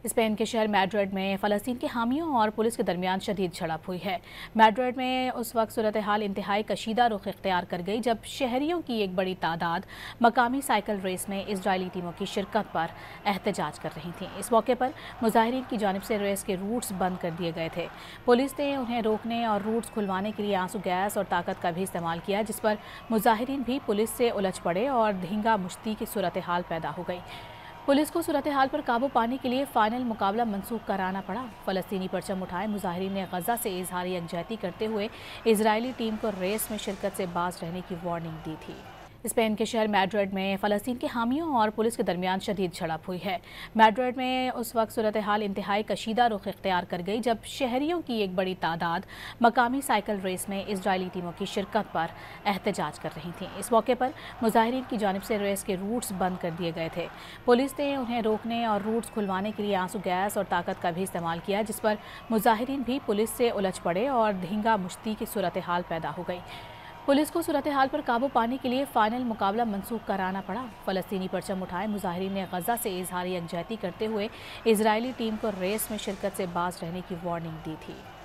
Spain के शहर Madrid में फ़लस्तीन के हामियों और पुलिस के दरमियान शदीद झड़प हुई है। मैड्रिड में उस वक्त सूरत हाल इंतहाई कशीदा रुख इख्तियार कर गई जब शहरियों की एक बड़ी तादाद मकामी साइकिल रेस में इजरायली टीमों की शिरकत पर एहतजाज कर रही थी। इस मौके पर मुजाहिरीन की जानिब से रेस के रूट्स बंद कर दिए गए थे। पुलिस ने उन्हें रोकने और रूट्स खुलवाने के लिए आंसू गैस और ताकत का भी इस्तेमाल किया, जिस पर मुजाहिरीन भी पुलिस से उलझ पड़े और धींगा मुश्ती की सूरत हाल पैदा हो गई। पुलिस को सूरत हाल पर काबू पाने के लिए फाइनल मुकाबला मंसूख कराना पड़ा। फ़लस्तीनी परचम उठाए मुजाहिरीन ने गजा से इजहार यकजहती करते हुए इजरायली टीम को रेस में शिरकत से बाज रहने की वार्निंग दी थी। स्पेन के शहर मैड्रिड में फ़लस्तीन के हामियों और पुलिस के दरमियान शदीद झड़प हुई है। मैड्रिड में उस वक्त सूरत हाल इंतहाई कशीदा रुख इख्तियार कर गई जब शहरियों की एक बड़ी तादाद मकामी साइकिल रेस में इजरायली टीमों की शिरकत पर एहतजाज कर रही थी। इस मौके पर मुजाहिरीन की जानिब से रेस के रूट्स बंद कर दिए गए थे। पुलिस ने उन्हें रोकने और रूट्स खुलवाने के लिए आंसू गैस और ताकत का भी इस्तेमाल किया, जिस पर मुजाहिरीन भी पुलिस से उलझ पड़े और धींगा मुश्ती की सूरत हाल पैदा हो गई। पुलिस को सूरत हाल पर काबू पाने के लिए फाइनल मुकाबला मंसूख कराना पड़ा। फ़लस्तीनी परचम उठाए मुजाहिरीन ने गजा से इजहार यकजहती करते हुए इजरायली टीम को रेस में शिरकत से बाज रहने की वार्निंग दी थी।